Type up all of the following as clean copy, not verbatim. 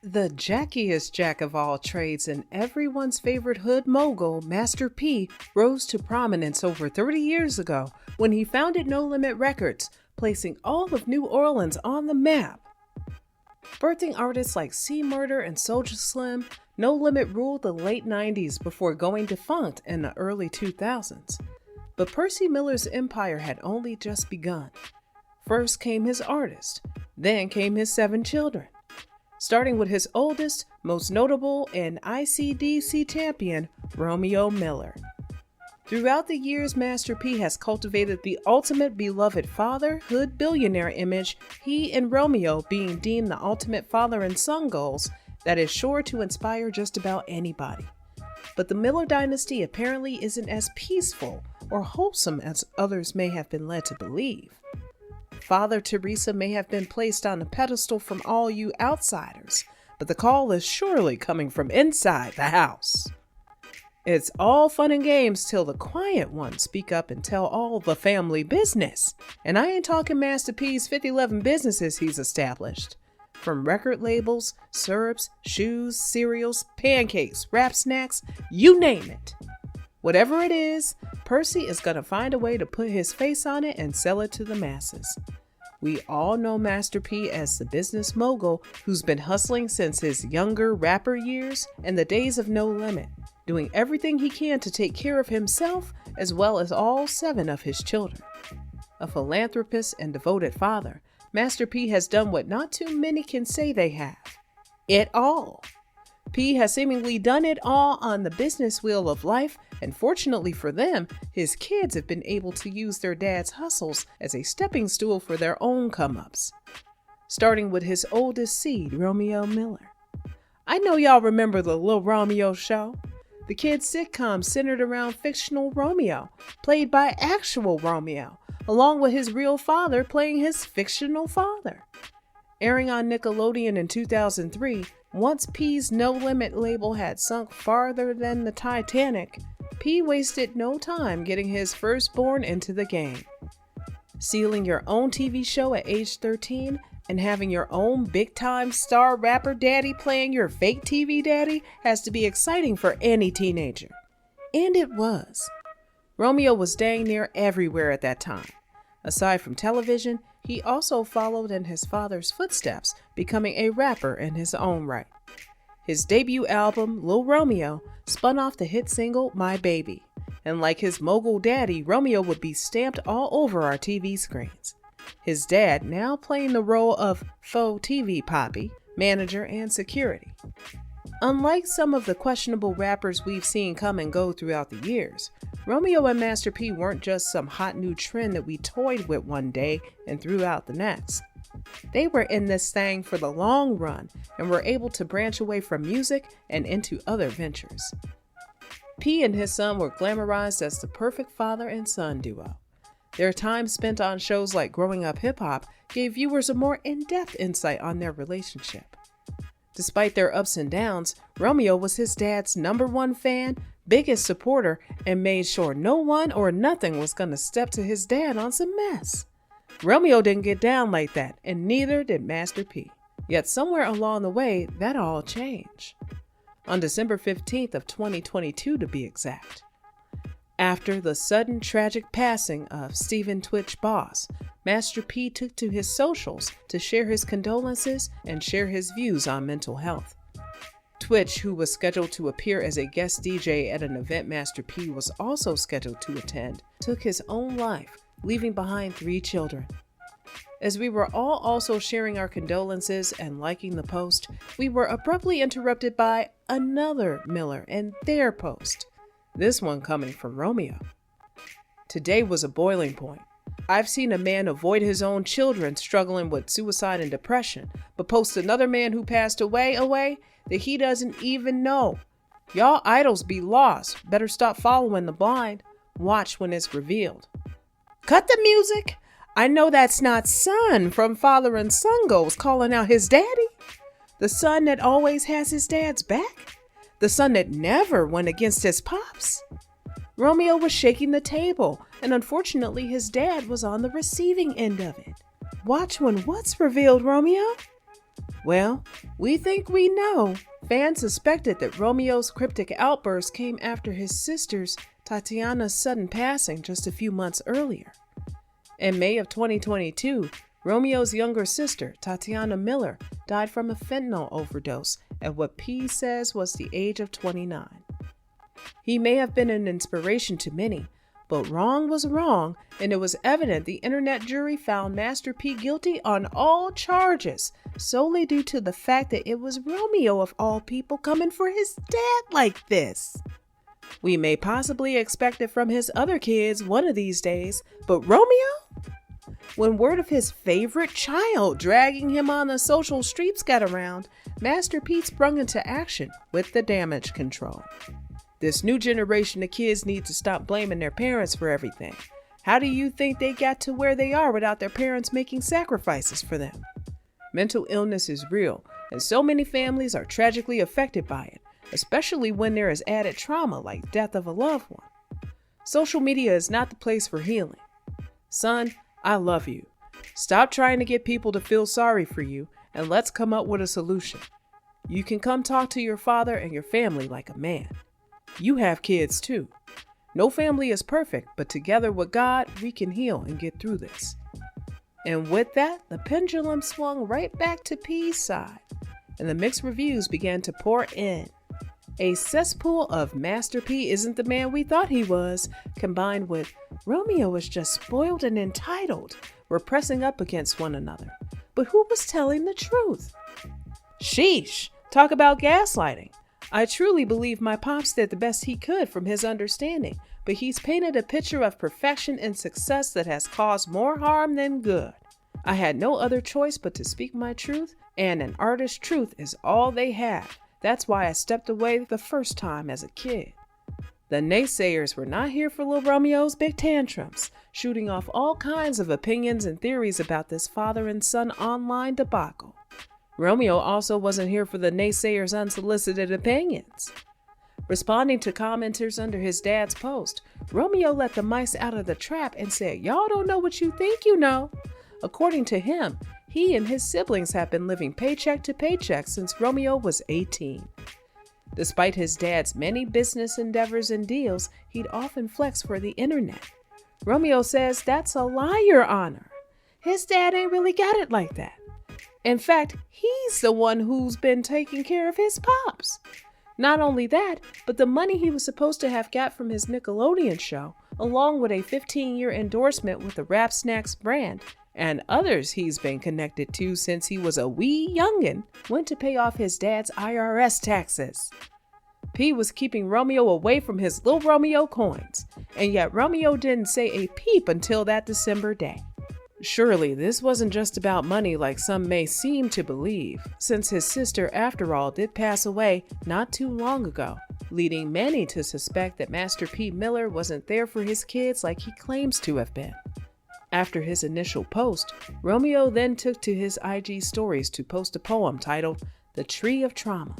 The jackiest Jack of all trades and everyone's favorite hood mogul, Master P, rose to prominence over 30 years ago when he founded No Limit Records, placing all of New Orleans on the map. Birthing artists like C Murder and Soulja Slim, No Limit ruled the late 90s before going defunct in the early 2000s. But Percy Miller's empire had only just begun. First came his artist, then came his 7 children. Starting with his oldest, most notable, and ICDC champion, Romeo Miller. Throughout the years, Master P has cultivated the ultimate beloved father-hood billionaire image, he and Romeo being deemed the ultimate father and son goals that is sure to inspire just about anybody. But the Miller dynasty apparently isn't as peaceful or wholesome as others may have been led to believe. Father Teresa may have been placed on a pedestal from all you outsiders, but the call is surely coming from inside the house. It's all fun and games till the quiet ones speak up and tell all the family business. And I ain't talking Master P's 50-11 businesses he's established. From record labels, syrups, shoes, cereals, pancakes, rap snacks, you name it. Whatever it is, Percy is going to find a way to put his face on it and sell it to the masses. We all know Master P as the business mogul who's been hustling since his younger rapper years and the days of No Limit, doing everything he can to take care of himself as well as all 7 of his children. A philanthropist and devoted father, Master P has done what not too many can say they have. It all. P has seemingly done it all on the business wheel of life, and fortunately for them, his kids have been able to use their dad's hustles as a stepping stool for their own come-ups. Starting with his oldest seed, Romeo Miller. I know y'all remember the Lil Romeo show. The kids' sitcom centered around fictional Romeo, played by actual Romeo, along with his real father playing his fictional father. Airing on Nickelodeon in 2003, once P's No Limit label had sunk farther than the Titanic, P wasted no time getting his firstborn into the game. Sealing your own TV show at age 13 and having your own big-time star rapper daddy playing your fake TV daddy has to be exciting for any teenager. And it was. Romeo was dang near everywhere at that time. Aside from television, he also followed in his father's footsteps, becoming a rapper in his own right. His debut album, Lil Romeo, spun off the hit single, My Baby. And like his mogul daddy, Romeo would be stamped all over our TV screens. His dad now playing the role of faux TV poppy, manager, and security. Unlike some of the questionable rappers we've seen come and go throughout the years, Romeo and Master P weren't just some hot new trend that we toyed with one day and threw out the next. They were in this thing for the long run and were able to branch away from music and into other ventures. P and his son were glamorized as the perfect father and son duo. Their time spent on shows like Growing Up Hip Hop gave viewers a more in-depth insight on their relationship. Despite their ups and downs, Romeo was his dad's #1 fan, biggest supporter, and made sure no one or nothing was going to step to his dad on some mess. Romeo didn't get down like that, and neither did Master P. Yet somewhere along the way, that all changed. On December 15th of 2022 to be exact. After the sudden tragic passing of Stephen Twitch Boss, Master P took to his socials to share his condolences and share his views on mental health. Twitch, who was scheduled to appear as a guest DJ at an event Master P was also scheduled to attend, took his own life, leaving behind 3 children. As we were all also sharing our condolences and liking the post, we were abruptly interrupted by another Miller and their post. This one coming from Romeo. Today was a boiling point. I've seen a man avoid his own children struggling with suicide and depression, but post another man who passed away that he doesn't even know. Y'all idols be lost. Better stop following the blind. Watch when it's revealed. Cut the music. I know that's not son from Father and Son Goals calling out his daddy. The son that always has his dad's back. The son that never went against his pops. Romeo was shaking the table, and unfortunately his dad was on the receiving end of it. Watch when what's revealed, Romeo? Well, we think we know. Fans suspected that Romeo's cryptic outburst came after his sister's, Tytyana's, sudden passing just a few months earlier. In May of 2022, Romeo's younger sister, Tytyana Miller, died from a fentanyl overdose at what P says was the age of 29. He may have been an inspiration to many, but wrong was wrong, and it was evident the internet jury found Master P guilty on all charges, solely due to the fact that it was Romeo of all people coming for his dad like this. We may possibly expect it from his other kids one of these days, but Romeo? When word of his favorite child dragging him on the social streets got around, Master P sprung into action with the damage control. This new generation of kids need to stop blaming their parents for everything. How do you think they got to where they are without their parents making sacrifices for them? Mental illness is real, and so many families are tragically affected by it, especially when there is added trauma like death of a loved one. Social media is not the place for healing. Son, I love you. Stop trying to get people to feel sorry for you, and let's come up with a solution. You can come talk to your father and your family like a man. You have kids too. No family is perfect, but together with God, we can heal and get through this. And with that, the pendulum swung right back to P's side, and the mixed reviews began to pour in. A cesspool of Master P isn't the man we thought he was, combined with Romeo is just spoiled and entitled, were pressing up against one another. But who was telling the truth? Sheesh, talk about gaslighting. I truly believe my pops did the best he could from his understanding, but he's painted a picture of perfection and success that has caused more harm than good. I had no other choice but to speak my truth, and an artist's truth is all they have. That's why I stepped away the first time as a kid. The naysayers were not here for little Romeo's big tantrums, shooting off all kinds of opinions and theories about this father and son online debacle. Romeo also wasn't here for the naysayers' unsolicited opinions. Responding to commenters under his dad's post, Romeo let the mice out of the trap and said, "Y'all don't know what you think you know." According to him, he and his siblings have been living paycheck to paycheck since Romeo was 18. Despite his dad's many business endeavors and deals, he'd often flex for the internet. Romeo says that's a liar honor. His dad ain't really got it like that. In fact, he's the one who's been taking care of his pops. Not only that, but the money he was supposed to have got from his Nickelodeon show, along with a 15-year endorsement with the Rap Snacks brand, and others he's been connected to since he was a wee youngin', went to pay off his dad's IRS taxes. P was keeping Romeo away from his little Romeo coins, and yet Romeo didn't say a peep until that December day. Surely this wasn't just about money like some may seem to believe, since his sister, after all, did pass away not too long ago, leading many to suspect that Master P. Miller wasn't there for his kids like he claims to have been. After his initial post, Romeo then took to his IG stories to post a poem titled "The Tree of Trauma."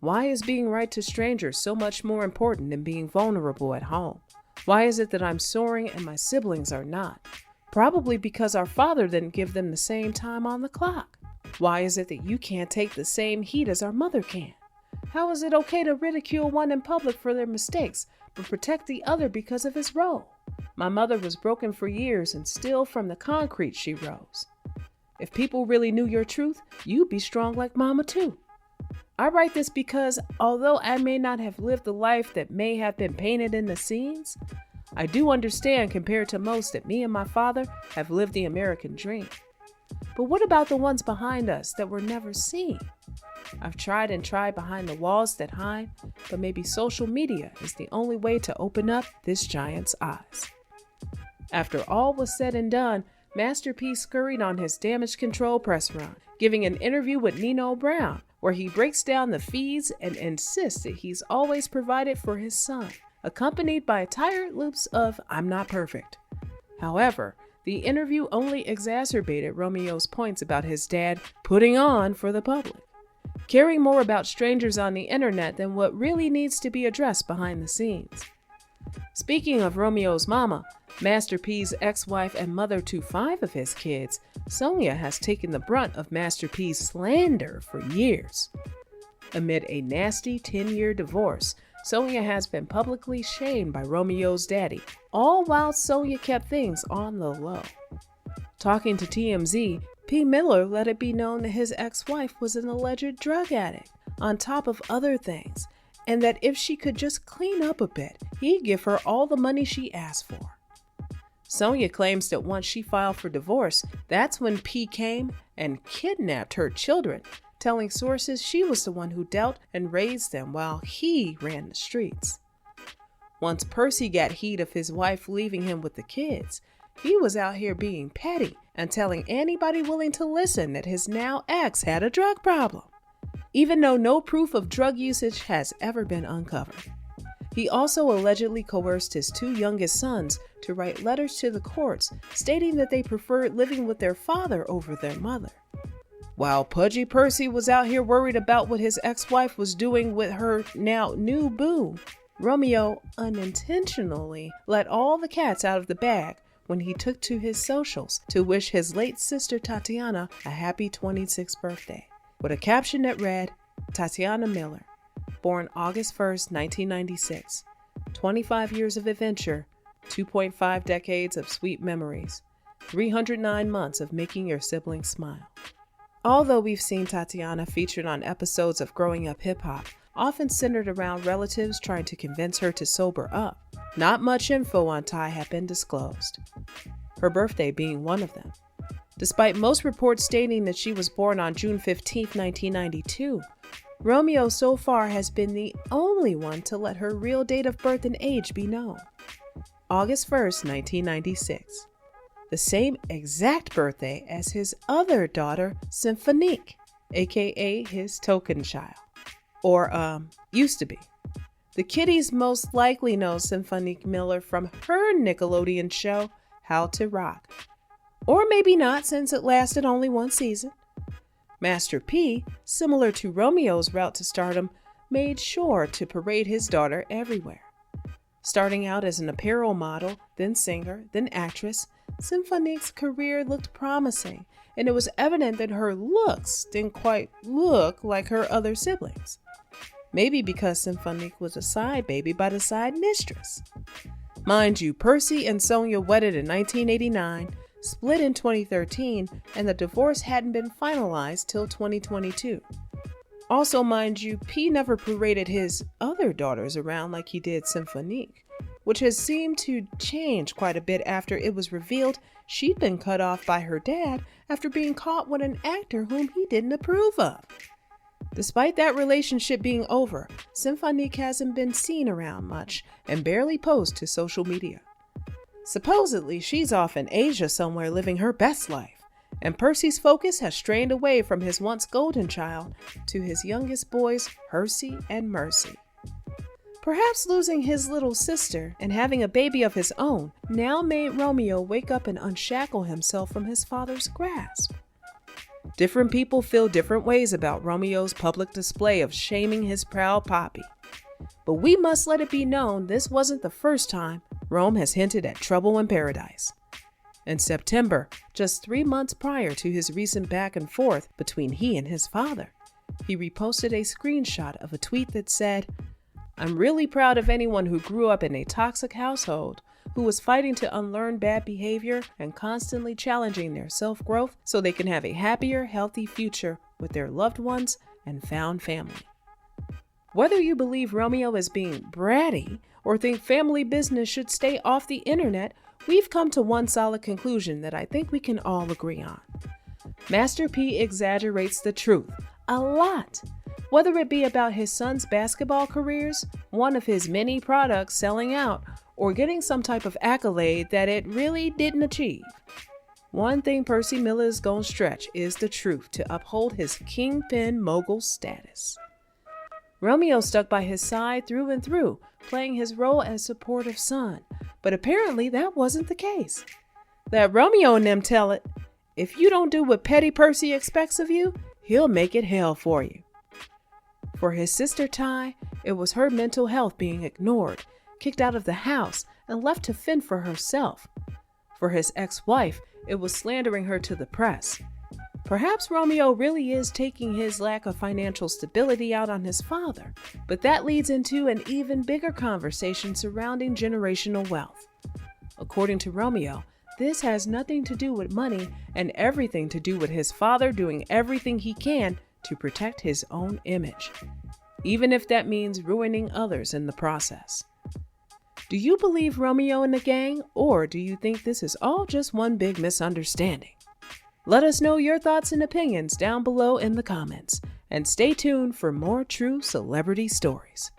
Why is being right to strangers so much more important than being vulnerable at home? Why is it that I'm soaring and my siblings are not? Probably because our father didn't give them the same time on the clock. Why is it that you can't take the same heat as our mother can? How is it okay to ridicule one in public for their mistakes, but protect the other because of his role? My mother was broken for years, and still from the concrete she rose. If people really knew your truth, you'd be strong like mama too. I write this because, although I may not have lived the life that may have been painted in the scenes, I do understand compared to most that me and my father have lived the American dream. But what about the ones behind us that were never seen? I've tried and tried behind the walls that hide, but maybe social media is the only way to open up this giant's eyes. After all was said and done, Master P scurried on his damage control press run, giving an interview with Nino Brown, where he breaks down the fees and insists that he's always provided for his son, accompanied by tired loops of "I'm not perfect." However, the interview only exacerbated Romeo's points about his dad putting on for the public, caring more about strangers on the internet than what really needs to be addressed behind the scenes. Speaking of Romeo's mama, Master P's ex-wife and mother to 5 of his kids, Sonya has taken the brunt of Master P's slander for years. Amid a nasty 10-year divorce, Sonya has been publicly shamed by Romeo's daddy, all while Sonya kept things on the low. Talking to TMZ, P. Miller let it be known that his ex-wife was an alleged drug addict, on top of other things, and that if she could just clean up a bit, he'd give her all the money she asked for. Sonya claims that once she filed for divorce, that's when P came and kidnapped her children, telling sources she was the one who dealt and raised them while he ran the streets. Once Percy got heat of his wife leaving him with the kids, he was out here being petty and telling anybody willing to listen that his now ex had a drug problem, even though no proof of drug usage has ever been uncovered. He also allegedly coerced his 2 youngest sons to write letters to the courts stating that they preferred living with their father over their mother. While pudgy Percy was out here worried about what his ex-wife was doing with her now new boo, Romeo unintentionally let all the cats out of the bag when he took to his socials to wish his late sister Tytyana a happy 26th birthday, with a caption that read, "Tytyana Miller, born August 1st, 1996, 25 years of adventure, 2.5 decades of sweet memories, 309 months of making your siblings smile." Although we've seen Tytyana featured on episodes of Growing Up Hip Hop, often centered around relatives trying to convince her to sober up, not much info on Ty had been disclosed, her birthday being one of them. Despite most reports stating that she was born on June 15, 1992, Romeo so far has been the only one to let her real date of birth and age be known. August 1st, 1996. The same exact birthday as his other daughter, Cymphonique, aka his token child. Or, used to be. The kiddies most likely know Symphonique Miller from her Nickelodeon show, How to Rock. Or maybe not, since it lasted only 1 season. Master P, similar to Romeo's route to stardom, made sure to parade his daughter everywhere. Starting out as an apparel model, then singer, then actress, Symphonique's career looked promising, and it was evident that her looks didn't quite look like her other siblings. Maybe because Symphonique was a side baby by the side mistress. Mind you, Percy and Sonya wedded in 1989, split in 2013, and the divorce hadn't been finalized till 2022. Also, mind you, P never paraded his other daughters around like he did Cymphonique, which has seemed to change quite a bit after it was revealed she'd been cut off by her dad after being caught with an actor whom he didn't approve of. Despite that relationship being over, Cymphonique hasn't been seen around much and barely posts to social media. Supposedly, she's off in Asia somewhere living her best life, and Percy's focus has strained away from his once golden child to his youngest boys, Percy and Mercy. Perhaps losing his little sister and having a baby of his own now made Romeo wake up and unshackle himself from his father's grasp. Different people feel different ways about Romeo's public display of shaming his proud poppy. But we must let it be known this wasn't the first time Rome has hinted at trouble in paradise. In September, just 3 months prior to his recent back and forth between he and his father, he reposted a screenshot of a tweet that said, "I'm really proud of anyone who grew up in a toxic household, who was fighting to unlearn bad behavior and constantly challenging their self-growth so they can have a happier, healthy future with their loved ones and found family." Whether you believe Romeo is being bratty or think family business should stay off the internet, we've come to one solid conclusion that I think we can all agree on. Master P exaggerates the truth a lot. Whether it be about his son's basketball careers, one of his many products selling out, or getting some type of accolade that it really didn't achieve. One thing Percy Miller is going to stretch is the truth to uphold his kingpin mogul status. Romeo stuck by his side through and through, playing his role as supportive son, but apparently that wasn't the case. Let Romeo and them tell it. If you don't do what petty Percy expects of you, he'll make it hell for you. For his sister Ty, it was her mental health being ignored, kicked out of the house, and left to fend for herself. For his ex-wife, it was slandering her to the press. Perhaps Romeo really is taking his lack of financial stability out on his father, but that leads into an even bigger conversation surrounding generational wealth. According to Romeo, this has nothing to do with money and everything to do with his father doing everything he can to protect his own image, even if that means ruining others in the process. Do you believe Romeo and the gang, or do you think this is all just one big misunderstanding? Let us know your thoughts and opinions down below in the comments, and stay tuned for more true celebrity stories.